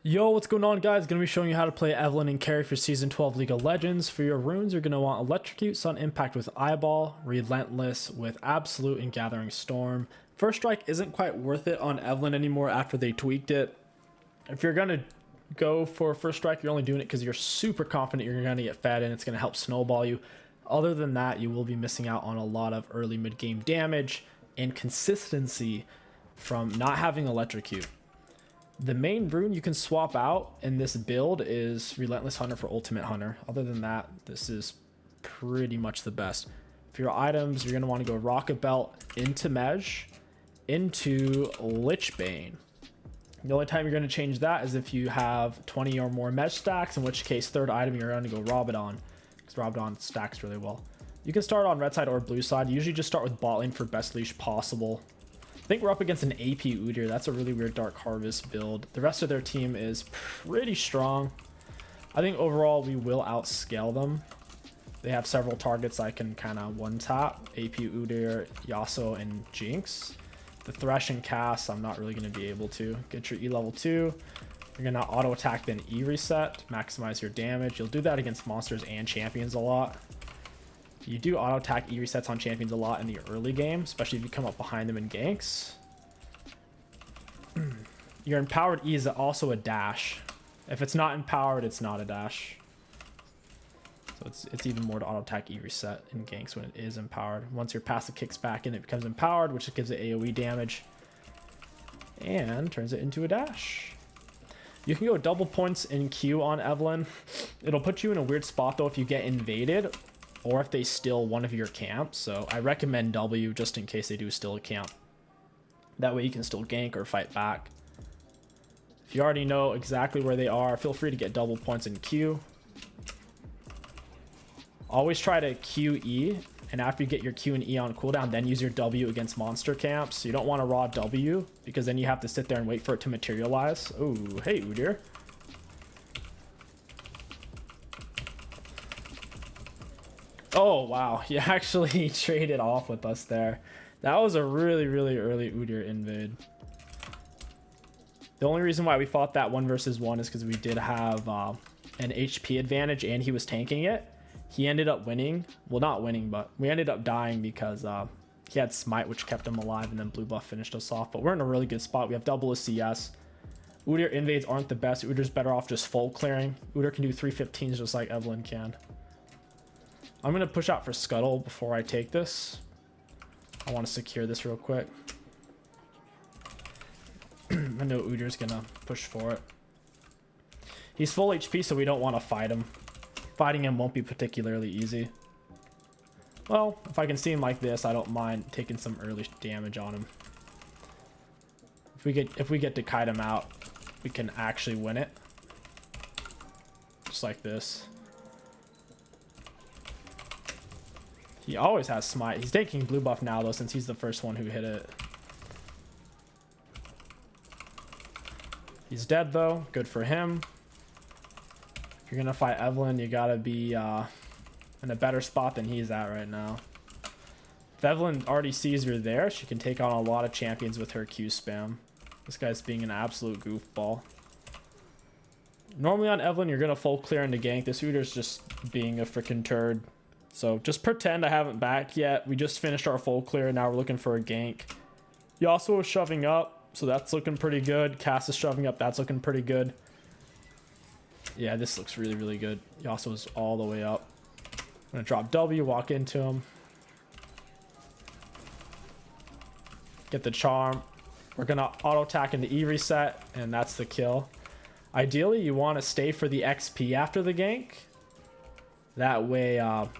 Yo, what's going on, guys? Gonna be showing you how to play Evelynn and carry for Season 12 League of Legends. For your runes, you're gonna want Electrocute, Sun Impact with Eyeball, Relentless with Absolute, and Gathering Storm. First Strike isn't quite worth it on Evelynn anymore after they tweaked it. If you're gonna go for First Strike, you're only doing it because you're super confident you're gonna get fed and it's gonna help snowball you. Other than that, you will be missing out on a lot of early mid-game damage and consistency from not having Electrocute. The main rune you can swap out in this build is Relentless Hunter for Ultimate Hunter. Other than that, this is pretty much the best. For your items, you're going to want to go Rocket Belt into Mej, into Lichbane. The only time you're going to change that is if you have 20 or more Mej stacks, in which case third item you're going to go Rabadon, because Rabadon stacks really well. You can start on red side or blue side. Usually just start with bot lane for best leash possible. I think we're up against an AP 𝗕𝘂𝘀𝗶𝗲. That's a really weird Dark Harvest build. The rest of their team is pretty strong. I think overall we will outscale them. They have several targets I can kind of one-tap. AP 𝗕𝘂𝘀𝘀, Yasuo, and Jinx. The Thresh and Cass, I'm not really going to be able to. Get your E level 2. You're going to auto-attack, then E reset. Maximize your damage. You'll do that against monsters and champions a lot. You do auto attack E resets on champions a lot in the early game, especially if you come up behind them in ganks. Your empowered E is also a dash. If it's not empowered, it's not a dash. So it's even more to auto attack E reset in ganks when it is empowered. Once your passive kicks back in, it becomes empowered, which gives it AoE damage and turns it into a dash. You can go double points in Q on Evelynn. It'll put you in a weird spot though if you get invaded, or if they steal one of your camps. So I recommend W just in case they do steal a camp. That way you can still gank or fight back. If you already know exactly where they are, feel free to get double points in Q. Always try to QE, and after you get your Q and E on cooldown, then use your W against monster camps. You don't want to raw W, because then you have to sit there and wait for it to materialize. Oh, hey, 𝗕𝘂𝘀𝘀𝗀. Oh, wow. You actually traded off with us there. That was a really, really early 𝗕𝘂𝘀𝘀𝗀 invade. The only reason why we fought that 1 versus 1 is because we did have an HP advantage and he was tanking it. He ended up winning. Well, not winning, but we ended up dying because he had Smite, which kept him alive, and then Blue Buff finished us off. But we're in a really good spot. We have double a CS. 𝗕𝘂𝘀𝘀𝗀 invades aren't the best. 𝗕𝘂𝘀𝘀𝘀's better off just full clearing. 𝗕𝘂𝘀𝘀𝘀 can do 315s just like Evelynn can. I'm going to push out for Scuttle before I take this. I want to secure this real quick. I know 𝗕𝘂𝘀𝘀𝘀𝘀's going to push for it. He's full HP, so we don't want to fight him. Fighting him won't be particularly easy. Well, if I can see him like this, I don't mind taking some early damage on him. If we get to kite him out, we can actually win it. Just like this. He always has Smite. He's taking blue buff now, though, since he's the first one who hit it. He's dead, though. Good for him. If you're going to fight Evelynn, you got to be in a better spot than he's at right now. If Evelynn already sees you're there, she can take on a lot of champions with her Q spam. This guy's being an absolute goofball. Normally on Evelynn, you're going to full clear into gank. This 𝗕𝘂𝘀𝘀𝘀's just being a freaking turd. So just pretend I haven't backed yet. We just finished our full clear. Now we're looking for a gank. Yasuo is shoving up, so that's looking pretty good. Cass is shoving up. That's looking pretty good. Yeah, this looks really, really good. Yasuo's all the way up. I'm going to drop W, walk into him. Get the charm. We're going to auto-attack into E reset, and that's the kill. Ideally, you want to stay for the XP after the gank. That way,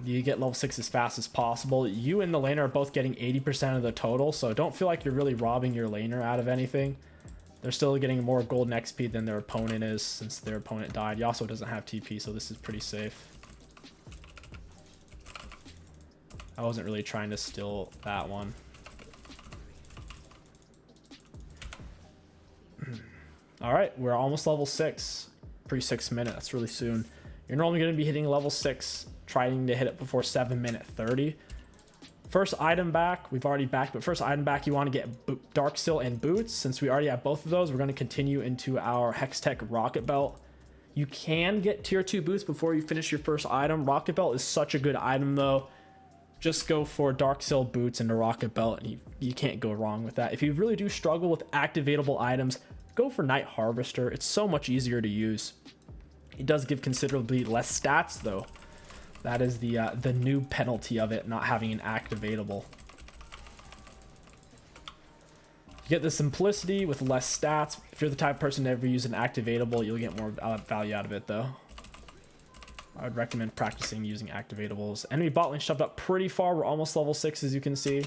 you get level 6 as fast as possible. You and the laner are both getting 80% of the total, so don't feel like you're really robbing your laner out of anything. They're still getting more golden XP than their opponent is, since their opponent died. Yasuo doesn't have TP, so this is pretty safe. I wasn't really trying to steal that one. All right, we're almost level 6. Pre-6 minute, that's really soon. You're normally going to be hitting level 6, trying to hit it before 7 minute 30. First item back, we've already backed, but first item back, you want to get Darksil and boots. Since we already have both of those, we're going to continue into our Hextech rocket belt. You can get tier 2 boots before you finish your first item. Rocket belt is such a good item though. Just go for Darksil boots and the rocket belt, and you can't go wrong with that. If you really do struggle with activatable items, go for Night Harvester. It's so much easier to use. It does give considerably less stats though. That is the new penalty of it, not having an activatable. You get the simplicity with less stats. If you're the type of person to ever use an activatable, you'll get more value out of it though. I would recommend practicing using activatables. Enemy bot lane shoved up pretty far. We're almost level 6, as you can see.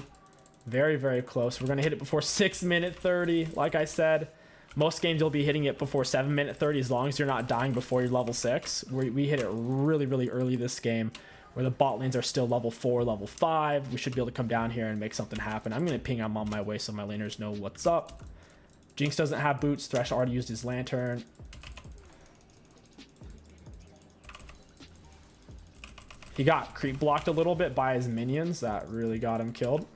Very, very close. We're going to hit it before 6-minute 30. Like I said, most games you'll be hitting it before 7-minute 30 as long as you're not dying before you're level 6. We hit it really, really early this game where the bot lanes are still level 4, level 5. We should be able to come down here and make something happen. I'm going to ping I'm on my way so my laners know what's up. Jinx doesn't have boots. Thresh already used his lantern. He got creep blocked a little bit by his minions. That really got him killed.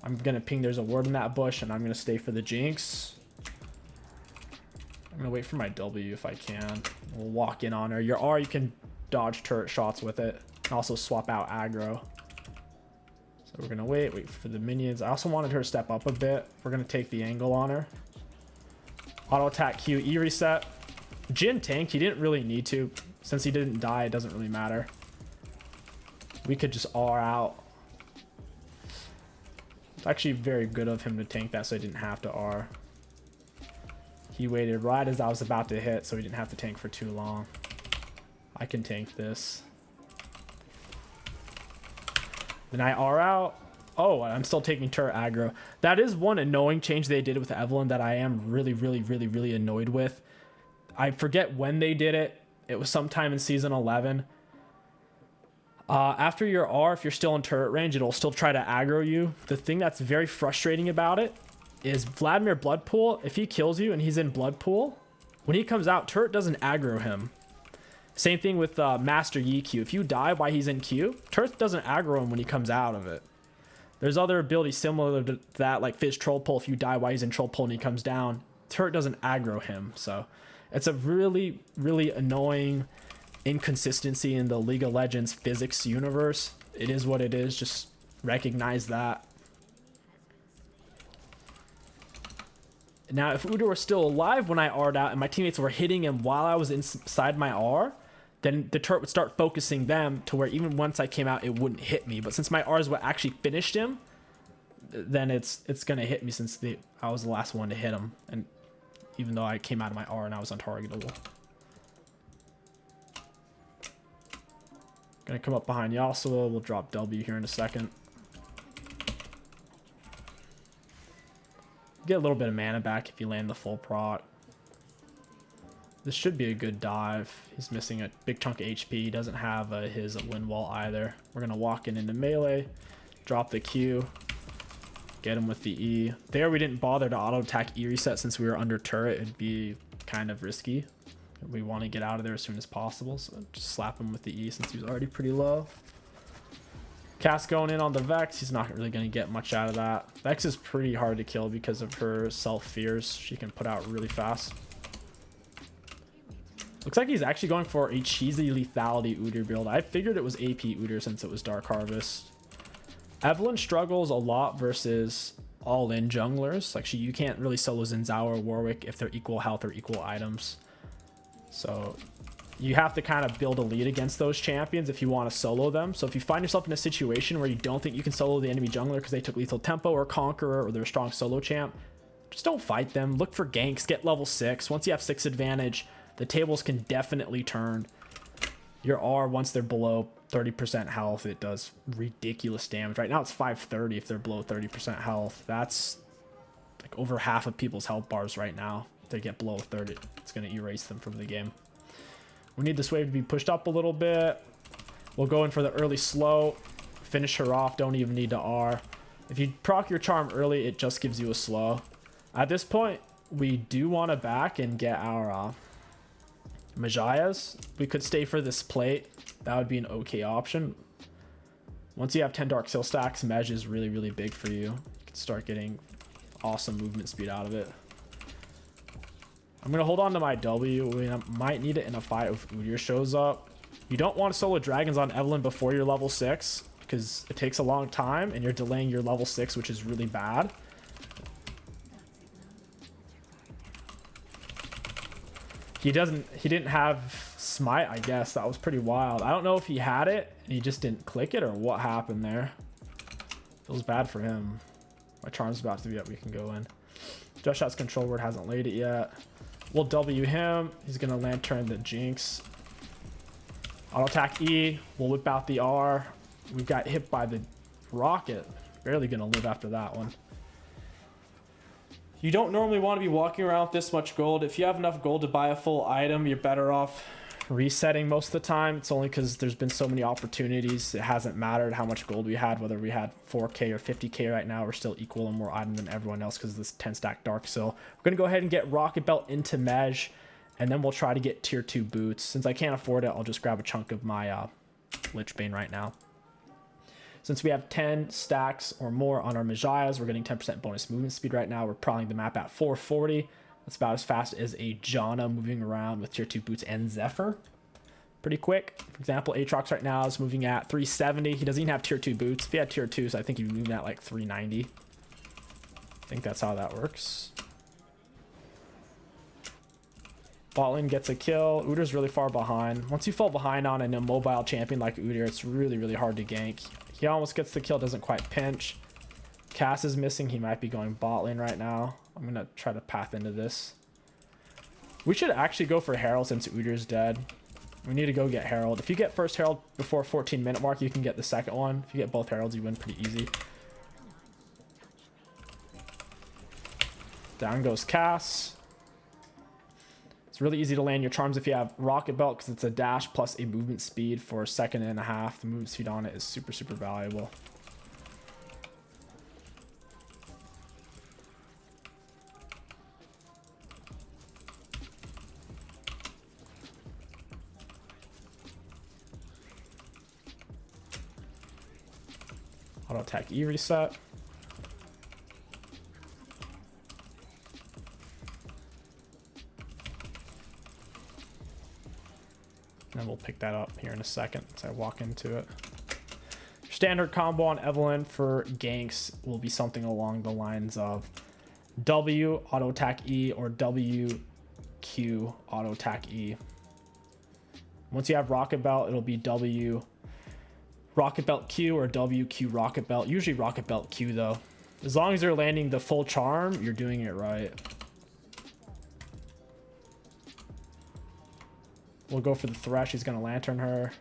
I'm going to ping there's a ward in that bush, and I'm going to stay for the Jinx. I'm going to wait for my W if I can. We'll walk in on her. Your R, you can dodge turret shots with it. And also swap out aggro. So we're going to wait for the minions. I also wanted her to step up a bit. We're going to take the angle on her. Auto attack Q, E reset. Jhin tanked. He didn't really need to. Since he didn't die, it doesn't really matter. We could just R out. It's actually very good of him to tank that so I didn't have to R. He waited right as I was about to hit so he didn't have to tank for too long. I can tank this. Then I R out. Oh, I'm still taking turret aggro. That is one annoying change they did with Evelynn that I am really annoyed with. I forget when they did it. It was sometime in season 11. After your R, if you're still in turret range, it'll still try to aggro you. The thing that's very frustrating about it is Vladimir Bloodpool, if he kills you and he's in Bloodpool, when he comes out, turret doesn't aggro him. Same thing with Master Yi Q. If you die while he's in Q, turret doesn't aggro him when he comes out of it. There's other abilities similar to that, like Fizz Troll Pull. If you die while he's in Troll Pull and he comes down, turret doesn't aggro him. So it's a really annoying inconsistency in the League of Legends physics universe. It is what it is. Just recognize that. Now, if Udyr were still alive when I R'd out and my teammates were hitting him while I was inside my R, then the turret would start focusing them to where even once I came out, it wouldn't hit me. But since my R is what actually finished him, then it's gonna hit me since I was the last one to hit him. And even though I came out of my R and I was untargetable. Gonna come up behind Yasuo. We'll drop W here in a second. Get a little bit of mana back if you land the full proc. This should be a good dive. He's missing a big chunk of HP. He doesn't have his wind wall either. We're gonna walk in into melee, drop the Q, get him with the E. There we didn't bother to auto attack E reset since we were under turret. It'd be kind of risky. We want to get out of there as soon as possible, so just slap him with the E since he's already pretty low. Cass going in on the Vex. He's not really going to get much out of that. Vex is pretty hard to kill because of her self-fears she can put out really fast. Looks like he's actually going for a cheesy lethality Udyr build. I figured it was AP Udyr since it was Dark Harvest. Evelynn struggles a lot versus all-in junglers. Like you can't really solo Zinzao or Warwick if they're equal health or equal items. So you have to kind of build a lead against those champions if you want to solo them. So if you find yourself in a situation where you don't think you can solo the enemy jungler because they took lethal tempo or conqueror or they're a strong solo champ, just don't fight them. Look for ganks, get level 6. Once you have 6 advantage, the tables can definitely turn. Your R, once they're below 30% health, it does ridiculous damage. Right now it's 530 if they're below 30% health. That's like over half of people's health bars right now. They get below 30, it's going to erase them from the game. We need this wave to be pushed up a little bit. We'll go in for the early slow, finish her off. Don't even need to R. If you proc your charm early, it just gives you a slow. At this point, we do want to back and get our Majayas. We could stay for this plate. That would be an okay option. Once you have 10 Dark Seal stacks, Mej is really, really big for you. You can start getting awesome movement speed out of it. I'm going to hold on to my W. I might need it in a fight if 𝗕𝘂𝘀𝗀𝘀 shows up. You don't want to solo dragons on Evelynn before you're level 6 because it takes a long time and you're delaying your level 6, which is really bad. He didn't have smite, I guess. That was pretty wild. I don't know if he had it and he just didn't click it or what happened there. Feels bad for him. My charm's about to be up. We can go in. Just Shot's control word hasn't laid it yet. We'll W him. He's going to lantern the Jinx. Auto attack E. We'll whip out the R. We got hit by the rocket. Barely going to live after that one. You don't normally want to be walking around with this much gold. If you have enough gold to buy a full item, you're better off resetting most of the time. It's only because there's been so many opportunities. It hasn't mattered how much gold we had, whether we had 4k or 50k right now. We're still equal and more item than everyone else because of this 10 stack Dark Seal. We're going to go ahead and get Rocket Belt into Mej, and then we'll try to get tier 2 boots. Since I can't afford it, I'll just grab a chunk of my 𝗕𝘂𝘀𝗀𝗀 right now. Since we have 10 stacks or more on our Mejayas, we're getting 10% bonus movement speed right now. We're prowling the map at 440. That's about as fast as a Janna moving around with tier 2 boots and Zephyr. Pretty quick. For example, Aatrox right now is moving at 370. He doesn't even have tier 2 boots. If he had tier 2, so I think he'd be moving at like 390. I think that's how that works. Bot lane gets a kill. 𝗕𝘂𝘀𝗀𝘀's really far behind. Once you fall behind on an immobile champion like 𝗕𝘂𝘀𝘀𝘀, it's really, really hard to gank. He almost gets the kill, doesn't quite pinch. Cass is missing. He might be going bot lane right now. I'm going to try to path into this. We should actually go for Herald since 𝗕𝘂𝘀𝘀𝘀's dead. We need to go get Herald. If you get first Herald before 14-minute mark, you can get the second one. If you get both Heralds, you win pretty easy. Down goes Cass. It's really easy to land your charms if you have Rocket Belt because it's a dash plus a movement speed for a second and a half. The movement speed on it is super, super valuable. Auto attack E reset. And we'll pick that up here in a second as I walk into it. Standard combo on Evelynn for ganks will be something along the lines of W auto attack E or W Q auto attack E. Once you have Rocket Belt, it'll be W Rocket Belt Q or W Q Rocket Belt. Usually Rocket Belt Q though. As long as you're landing the full charm, you're doing it right. We'll go for the Thresh. He's going to lantern her.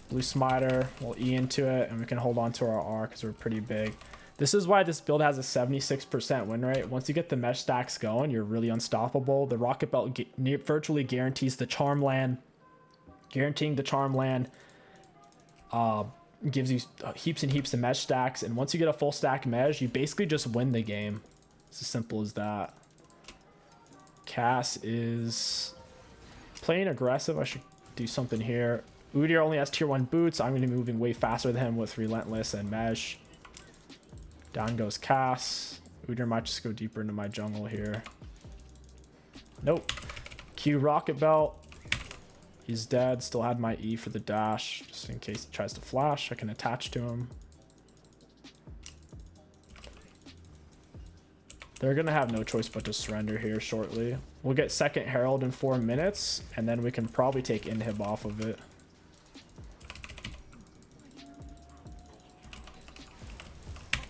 Blue Smiter. We'll E into it, and we can hold on to our R because we're pretty big. This is why this build has a 76% win rate. Once you get the mesh stacks going, you're really unstoppable. The Rocket Belt virtually guarantees the charm land. Guaranteeing the charm land gives you heaps and heaps of mesh stacks. And once you get a full stack mesh, you basically just win the game. It's as simple as that. Cass is playing aggressive. I should do something here. 𝗕𝘂𝘀𝘀𝘀 only has tier 1 boots. I'm going to be moving way faster than him with Relentless and Mesh. Down goes Cass. 𝗕𝘂𝘀𝘀𝘀𝘀 might just go deeper into my jungle here. Nope. Q Rocket Belt. He's dead. Still had my E for the dash. Just in case he tries to flash, I can attach to him. They're going to have no choice but to surrender here shortly. We'll get second Herald in 4 minutes, and then we can probably take inhib off of it.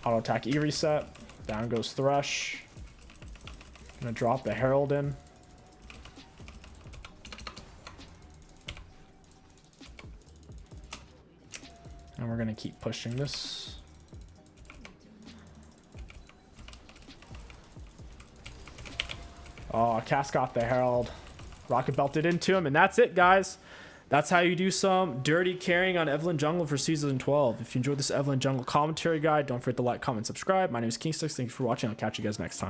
Auto attack E reset. Down goes Thresh. Gonna drop the Herald in. And we're gonna keep pushing this. Oh, Cass got the Herald. Rocket belted into him, and that's it, guys. That's how you do some dirty carrying on Evelynn Jungle for Season 12. If you enjoyed this Evelynn Jungle commentary guide, don't forget to like, comment, subscribe. My name is kingstixbusiness. Thank you for watching. I'll catch you guys next time.